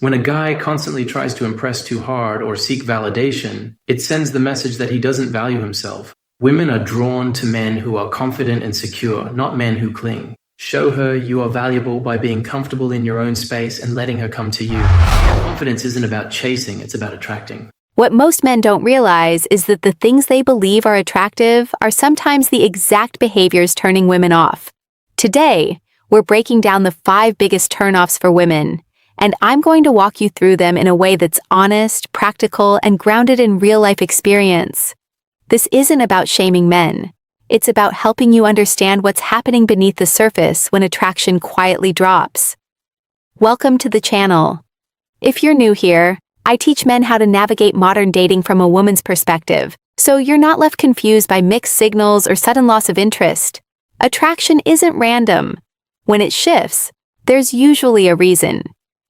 When a guy constantly tries to impress too hard or seek validation, it sends the message that he doesn't value himself. Women are drawn to men who are confident and secure, not men who cling. Show her you are valuable by being comfortable in your own space and letting her come to you. Confidence isn't about chasing, it's about attracting. What most men don't realize is that the things they believe are attractive are sometimes the exact behaviors turning women off. Today, we're breaking down the 5 biggest turnoffs for women, and I'm going to walk you through them in a way that's honest, practical, and grounded in real-life experience. This isn't about shaming men. It's about helping you understand what's happening beneath the surface when attraction quietly drops. Welcome to the channel. If you're new here, I teach men how to navigate modern dating from a woman's perspective, so you're not left confused by mixed signals or sudden loss of interest. Attraction isn't random. When it shifts, there's usually a reason.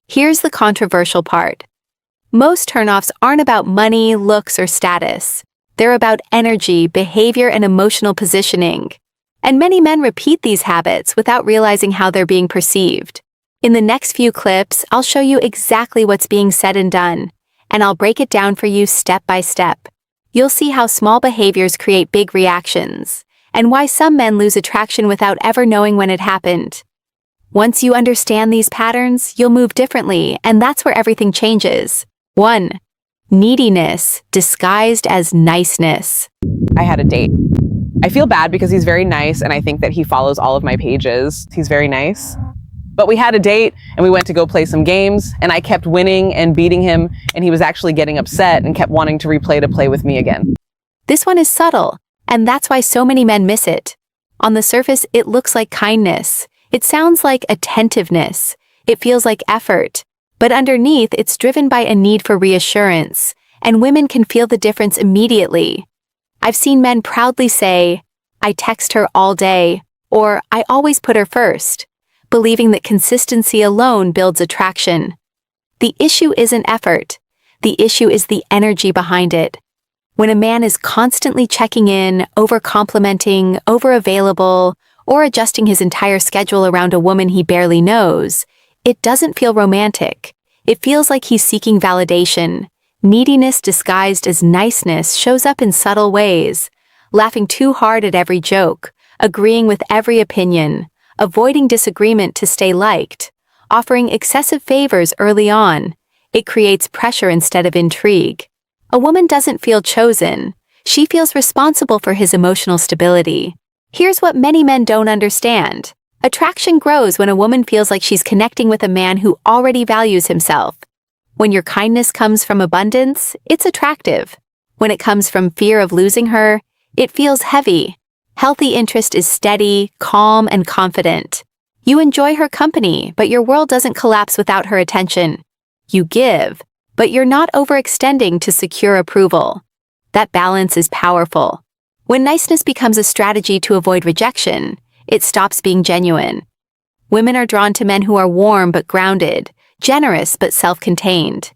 Here's the controversial part. Most turnoffs aren't about money, looks, or status. They're about energy, behavior, and emotional positioning. And many men repeat these habits without realizing how they're being perceived. In the next few clips, I'll show you exactly what's being said and done, and I'll break it down for you step by step. You'll see how small behaviors create big reactions, and why some men lose attraction without ever knowing when it happened. Once you understand these patterns, you'll move differently, and that's where everything changes. 1. Neediness disguised as niceness. I had a date. I feel bad because he's very nice, and I think that he follows all of my pages. He's very nice. But we had a date, and we went to go play some games, and I kept winning and beating him, and he was actually getting upset and kept wanting to replay to play with me again. This one is subtle, and that's why so many men miss it. On the surface, it looks like kindness. It sounds like attentiveness. It feels like effort. But underneath, it's driven by a need for reassurance, and women can feel the difference immediately. I've seen men proudly say, "I text her all day," or "I always put her first," believing that consistency alone builds attraction. The issue isn't effort. The issue is the energy behind it. When a man is constantly checking in, over-complimenting, over-available, or adjusting his entire schedule around a woman he barely knows, it doesn't feel romantic. It feels like he's seeking validation. Neediness disguised as niceness shows up in subtle ways, laughing too hard at every joke, agreeing with every opinion, avoiding disagreement to stay liked, offering excessive favors early on. It creates pressure instead of intrigue. A woman doesn't feel chosen. She feels responsible for his emotional stability. Here's what many men don't understand. Attraction grows when a woman feels like she's connecting with a man who already values himself. When your kindness comes from abundance, it's attractive. When it comes from fear of losing her, it feels heavy. Healthy interest is steady, calm, and confident. You enjoy her company, but your world doesn't collapse without her attention. You give, but you're not overextending to secure approval. That balance is powerful. When niceness becomes a strategy to avoid rejection, it stops being genuine. Women are drawn to men who are warm but grounded, generous but self-contained.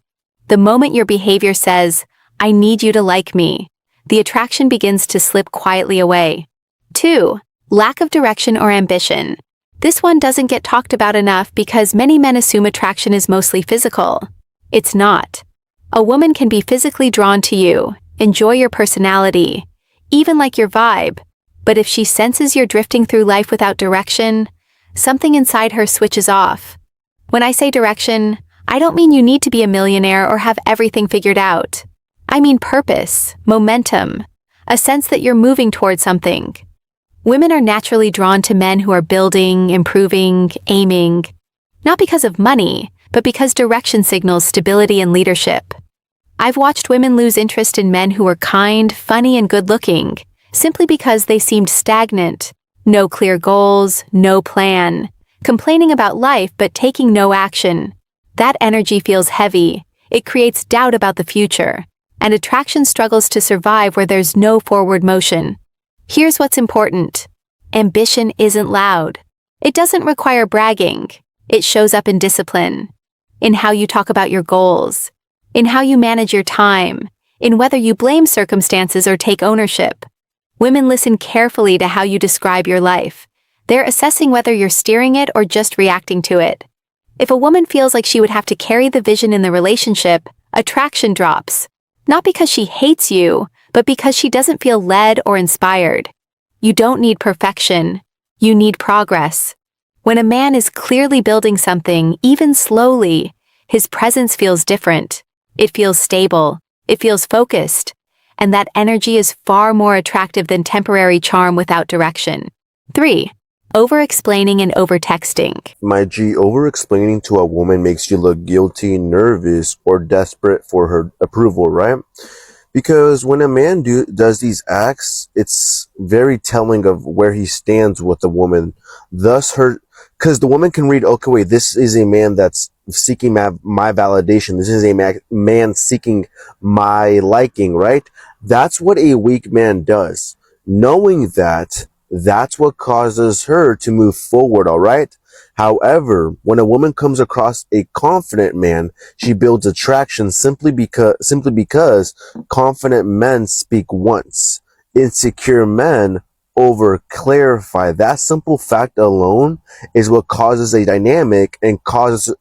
The moment your behavior says, "I need you to like me," the attraction begins to slip quietly away. 2. Lack of direction or ambition. This one doesn't get talked about enough because many men assume attraction is mostly physical. It's not. A woman can be physically drawn to you, enjoy your personality, even like your vibe, but if she senses you're drifting through life without direction, something inside her switches off. When I say direction, I don't mean you need to be a millionaire or have everything figured out. I mean purpose, momentum, a sense that you're moving toward something. Women are naturally drawn to men who are building, improving, aiming, not because of money, but because direction signals stability and leadership. I've watched women lose interest in men who are kind, funny, and good-looking, simply because they seemed stagnant. No clear goals, no plan, complaining about life but taking no action. That energy feels heavy. It creates doubt about the future, and attraction struggles to survive where there's no forward motion. Here's what's important. Ambition isn't loud. It doesn't require bragging. It shows up in discipline, in how you talk about your goals, in how you manage your time, in whether you blame circumstances or take ownership. Women listen carefully to how you describe your life. They're assessing whether you're steering it or just reacting to it. If a woman feels like she would have to carry the vision in the relationship, attraction drops. Not because she hates you, but because she doesn't feel led or inspired. You don't need perfection. You need progress. When a man is clearly building something, even slowly, his presence feels different. It feels stable. It feels focused. And that energy is far more attractive than temporary charm without direction. 3. Over-explaining and over-texting. My G, over-explaining to a woman makes you look guilty, nervous, or desperate for her approval, right? Because when a man does these acts, it's very telling of where he stands with the woman. Thus, because the woman can read, okay, wait, this is a man that's seeking my validation. This is a man seeking my liking, right? That's what a weak man does. Knowing that, that's what causes her to move forward, all right? However, when a woman comes across a confident man, she builds attraction simply because confident men speak once. Insecure men over-clarify. That simple fact alone is what causes a dynamic and causes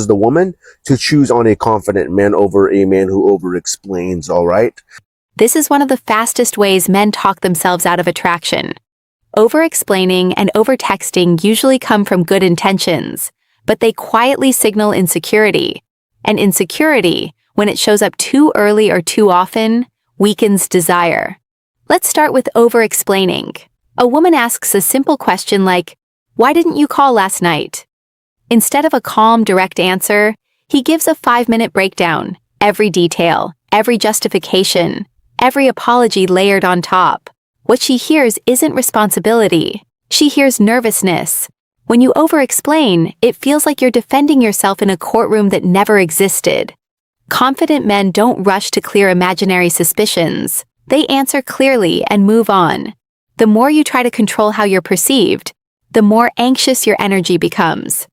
the woman to choose on a confident man over a man who over-explains, all right? This is one of the fastest ways men talk themselves out of attraction. Over-explaining and over-texting usually come from good intentions, but they quietly signal insecurity. And insecurity, when it shows up too early or too often, weakens desire. Let's start with over-explaining. A woman asks a simple question like, "Why didn't you call last night?" Instead of a calm, direct answer, he gives a 5-minute breakdown, every detail, every justification, every apology layered on top. What she hears isn't responsibility. She hears nervousness. When you over-explain, it feels like you're defending yourself in a courtroom that never existed. Confident men don't rush to clear imaginary suspicions. They answer clearly and move on. The more you try to control how you're perceived, the more anxious your energy becomes.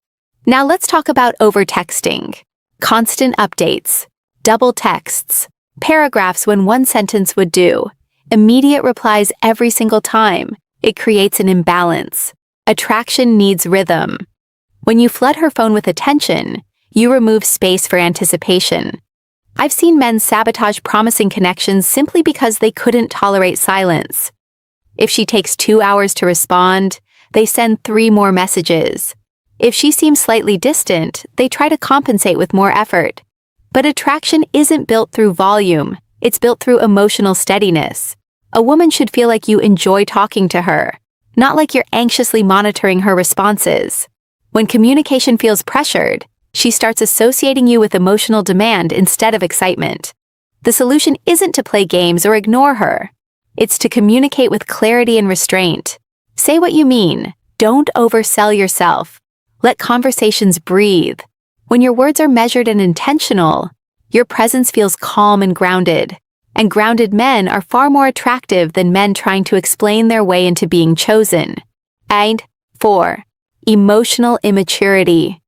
Now let's talk about over-texting. Constant updates, double texts, paragraphs when one sentence would do, immediate replies every single time. It creates an imbalance. Attraction needs rhythm. When you flood her phone with attention, you remove space for anticipation. I've seen men sabotage promising connections simply because they couldn't tolerate silence. If she takes 2 hours to respond, they send 3 more messages. If she seems slightly distant, they try to compensate with more effort. But attraction isn't built through volume, it's built through emotional steadiness. A woman should feel like you enjoy talking to her, not like you're anxiously monitoring her responses. When communication feels pressured, she starts associating you with emotional demand instead of excitement. The solution isn't to play games or ignore her. It's to communicate with clarity and restraint. Say what you mean. Don't oversell yourself. Let conversations breathe. When your words are measured and intentional, your presence feels calm and grounded. And grounded men are far more attractive than men trying to explain their way into being chosen. And 4. Emotional immaturity.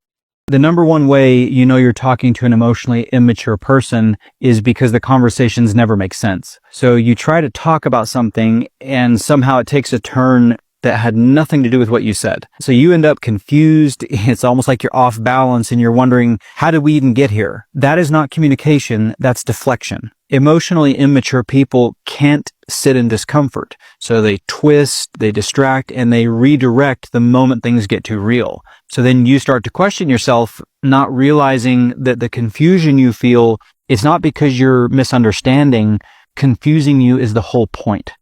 The number one way you know you're talking to an emotionally immature person is because the conversations never make sense. So you try to talk about something and somehow it takes a turn that had nothing to do with what you said. So you end up confused. It's almost like you're off balance and you're wondering, how did we even get here? That is not communication. That's deflection. Emotionally immature people can't sit in discomfort. So they twist, they distract, and they redirect the moment things get too real. So then you start to question yourself, not realizing that the confusion you feel is not because you're misunderstanding. Confusing you is the whole point.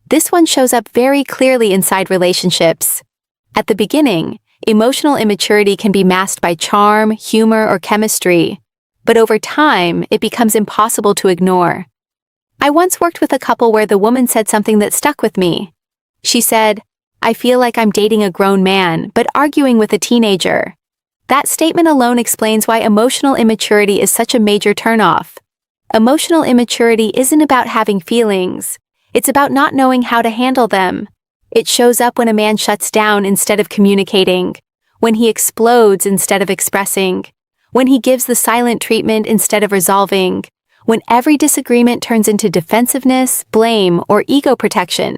This one shows up very clearly inside relationships. At the beginning, emotional immaturity can be masked by charm, humor, or chemistry. But over time, it becomes impossible to ignore. I once worked with a couple where the woman said something that stuck with me. She said, "I feel like I'm dating a grown man, but arguing with a teenager." That statement alone explains why emotional immaturity is such a major turnoff. Emotional immaturity isn't about having feelings. It's about not knowing how to handle them. It shows up when a man shuts down instead of communicating, when he explodes instead of expressing, when he gives the silent treatment instead of resolving, when every disagreement turns into defensiveness, blame, or ego protection.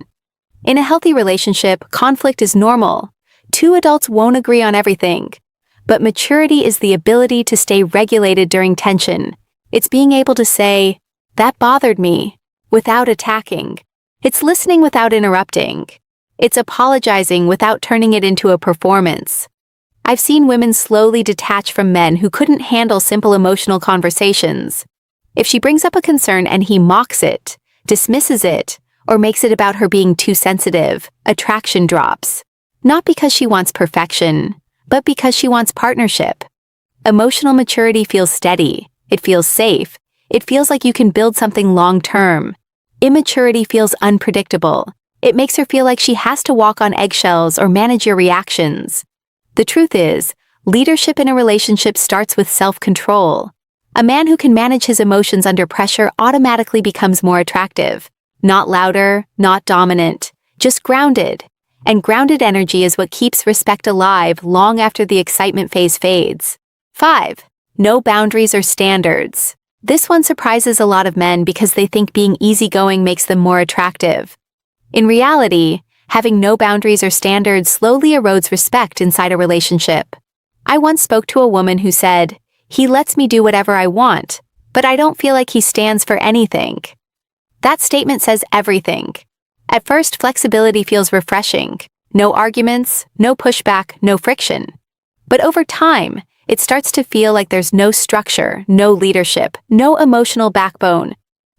In a healthy relationship, conflict is normal. 2 adults won't agree on everything. But maturity is the ability to stay regulated during tension. It's being able to say, "That bothered me," without attacking. It's listening without interrupting. It's apologizing without turning it into a performance. I've seen women slowly detach from men who couldn't handle simple emotional conversations. If she brings up a concern and he mocks it, dismisses it, or makes it about her being too sensitive, attraction drops. Not because she wants perfection, but because she wants partnership. Emotional maturity feels steady. It feels safe. It feels like you can build something long-term. Immaturity feels unpredictable. It makes her feel like she has to walk on eggshells or manage your reactions. The truth is, leadership in a relationship starts with self-control. A man who can manage his emotions under pressure automatically becomes more attractive. Not louder, not dominant, just grounded. And grounded energy is what keeps respect alive long after the excitement phase fades. 5. No boundaries or standards. This one surprises a lot of men because they think being easygoing makes them more attractive. In reality, having no boundaries or standards slowly erodes respect inside a relationship. I once spoke to a woman who said, "He lets me do whatever I want, but I don't feel like he stands for anything." That statement says everything. At first, flexibility feels refreshing. No arguments, no pushback, no friction. But over time, it starts to feel like there's no structure, no leadership, no emotional backbone.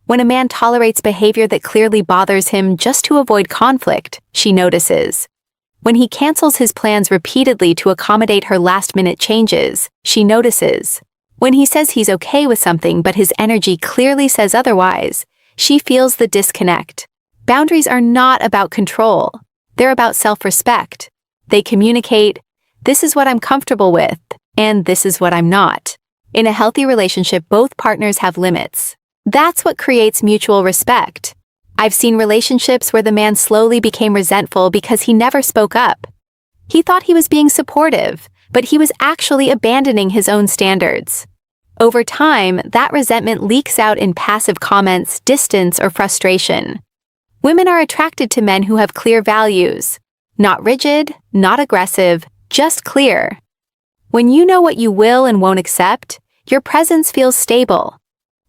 When a man tolerates behavior that clearly bothers him just to avoid conflict, she notices. When he cancels his plans repeatedly to accommodate her last-minute changes, she notices. When he says he's okay with something but his energy clearly says otherwise, she feels the disconnect. Boundaries are not about control. They're about self-respect. They communicate, "This is what I'm comfortable with," and "this is what I'm not." In a healthy relationship, both partners have limits. That's what creates mutual respect. I've seen relationships where the man slowly became resentful because he never spoke up. He thought he was being supportive, but he was actually abandoning his own standards. Over time, that resentment leaks out in passive comments, distance, or frustration. Women are attracted to men who have clear values. Not rigid, not aggressive, just clear. When you know what you will and won't accept, your presence feels stable.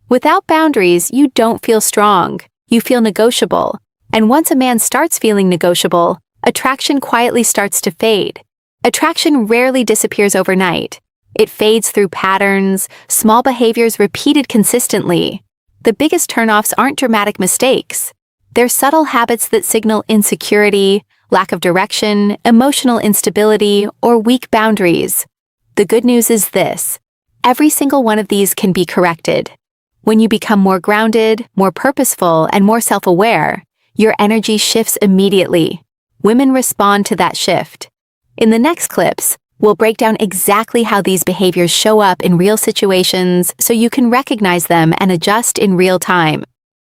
Without boundaries, you don't feel strong. You feel negotiable. And once a man starts feeling negotiable, attraction quietly starts to fade. Attraction rarely disappears overnight. It fades through patterns, small behaviors repeated consistently. The biggest turnoffs aren't dramatic mistakes. They're subtle habits that signal insecurity, lack of direction, emotional instability, or weak boundaries. The good news is this: every single one of these can be corrected. When you become more grounded, more purposeful, and more self-aware, your energy shifts immediately. Women respond to that shift. In the next clips, we'll break down exactly how these behaviors show up in real situations so you can recognize them and adjust in real time.